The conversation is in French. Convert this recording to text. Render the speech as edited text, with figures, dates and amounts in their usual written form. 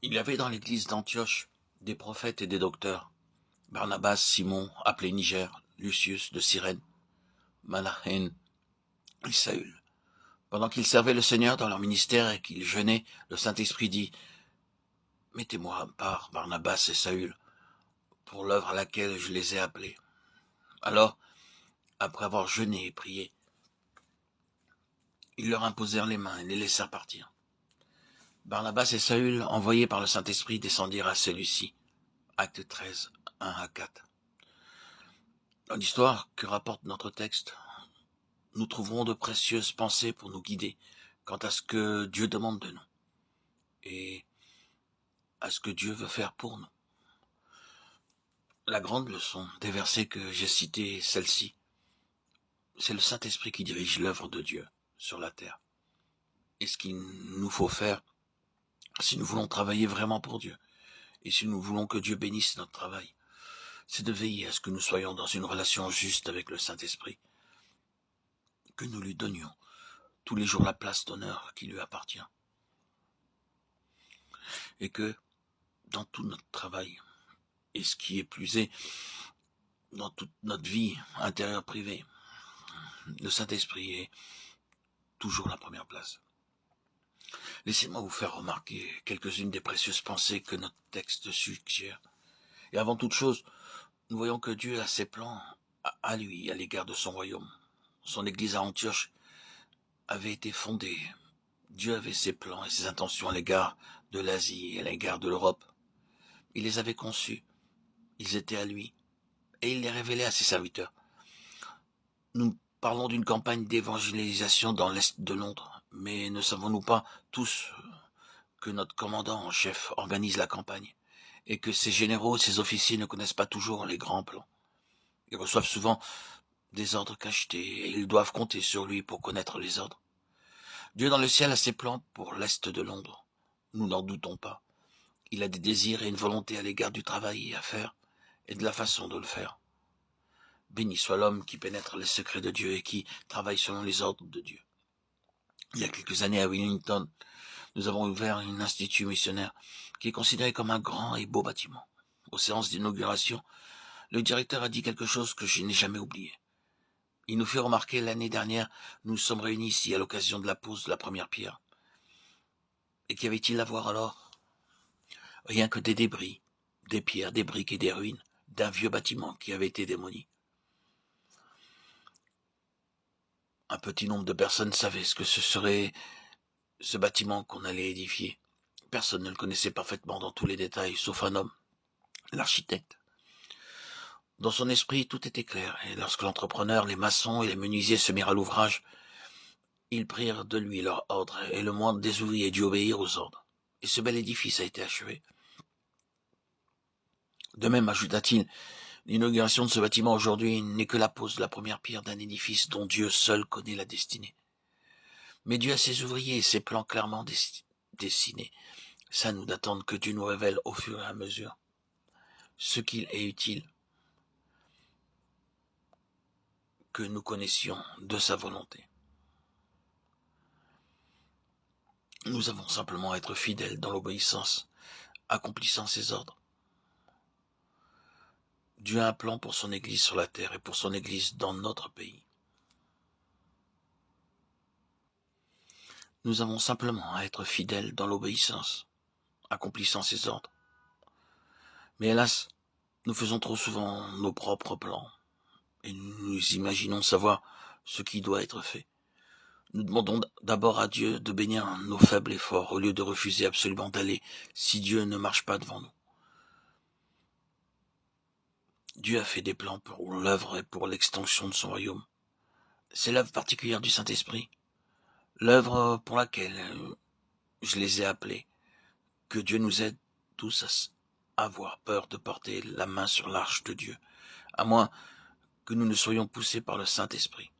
Il y avait dans l'église d'Antioche des prophètes et des docteurs, Barnabas, Simon, appelé Niger, Lucius de Cyrène, Manahen et Saül. Pendant qu'ils servaient le Seigneur dans leur ministère et qu'ils jeûnaient, le Saint-Esprit dit « Mettez-moi à part Barnabas et Saül pour l'œuvre à laquelle je les ai appelés. » Alors, après avoir jeûné et prié, ils leur imposèrent les mains et les laissèrent partir. Barnabas et Saül, envoyés par le Saint-Esprit, descendirent à Séleucie. Acte 13, 1 à 4. Dans l'histoire que rapporte notre texte, nous trouverons de précieuses pensées pour nous guider quant à ce que Dieu demande de nous et à ce que Dieu veut faire pour nous. La grande leçon des versets que j'ai cités, celle-ci, c'est le Saint-Esprit qui dirige l'œuvre de Dieu sur la terre. Et ce qu'il nous faut faire, si nous voulons travailler vraiment pour Dieu, et si nous voulons que Dieu bénisse notre travail, c'est de veiller à ce que nous soyons dans une relation juste avec le Saint-Esprit, que nous lui donnions tous les jours la place d'honneur qui lui appartient. Et que, dans tout notre travail, et ce qui est plus est, dans toute notre vie intérieure privée, le Saint-Esprit est toujours la première place. Laissez-moi vous faire remarquer quelques-unes des précieuses pensées que notre texte suggère. Et avant toute chose, nous voyons que Dieu a ses plans à lui, à l'égard de son royaume. Son église à Antioche avait été fondée. Dieu avait ses plans et ses intentions à l'égard de l'Asie et à l'égard de l'Europe. Il les avait conçus. Ils étaient à lui. Et il les révélait à ses serviteurs. Nous parlons d'une campagne d'évangélisation dans l'Est de Londres, mais ne savons-nous pas tous que notre commandant en chef organise la campagne et que ses généraux et ses officiers ne connaissent pas toujours les grands plans. Ils reçoivent souvent des ordres cachetés et ils doivent compter sur lui pour connaître les ordres. Dieu dans le ciel a ses plans pour l'Est de Londres. Nous n'en doutons pas. Il a des désirs et une volonté à l'égard du travail à faire et de la façon de le faire. Béni soit l'homme qui pénètre les secrets de Dieu et qui travaille selon les ordres de Dieu. Il y a quelques années à Wellington, nous avons ouvert un institut missionnaire qui est considéré comme un grand et beau bâtiment. Aux séances d'inauguration, le directeur a dit quelque chose que je n'ai jamais oublié. Il nous fait remarquer l'année dernière, nous sommes réunis ici à l'occasion de la pose de la première pierre. Et qu'y avait-il à voir alors? Rien que des débris, des pierres, des briques et des ruines d'un vieux bâtiment qui avait été démoli. Un petit nombre de personnes savaient ce que ce serait ce bâtiment qu'on allait édifier. Personne ne le connaissait parfaitement dans tous les détails, sauf un homme, l'architecte. Dans son esprit, tout était clair, et lorsque l'entrepreneur, les maçons et les menuisiers se mirent à l'ouvrage, ils prirent de lui leur ordre, et le moindre des ouvriers dut obéir aux ordres. Et ce bel édifice a été achevé. De même, ajouta-t-il, l'inauguration de ce bâtiment aujourd'hui n'est que la pose de la première pierre d'un édifice dont Dieu seul connaît la destinée. Mais Dieu a ses ouvriers et ses plans clairement dessinés. C'est à nous d'attendre que Dieu nous révèle au fur et à mesure ce qu'il est utile que nous connaissions de sa volonté. Nous avons simplement à être fidèles dans l'obéissance, accomplissant ses ordres. Dieu a un plan pour son Église sur la terre et pour son Église dans notre pays. Nous avons simplement à être fidèles dans l'obéissance, accomplissant ses ordres. Mais hélas, nous faisons trop souvent nos propres plans et nous imaginons savoir ce qui doit être fait. Nous demandons d'abord à Dieu de bénir nos faibles efforts au lieu de refuser absolument d'aller si Dieu ne marche pas devant nous. Dieu a fait des plans pour l'œuvre et pour l'extension de son royaume. C'est l'œuvre particulière du Saint-Esprit, l'œuvre pour laquelle je les ai appelés. Que Dieu nous aide tous à avoir peur de porter la main sur l'arche de Dieu, à moins que nous ne soyons poussés par le Saint-Esprit.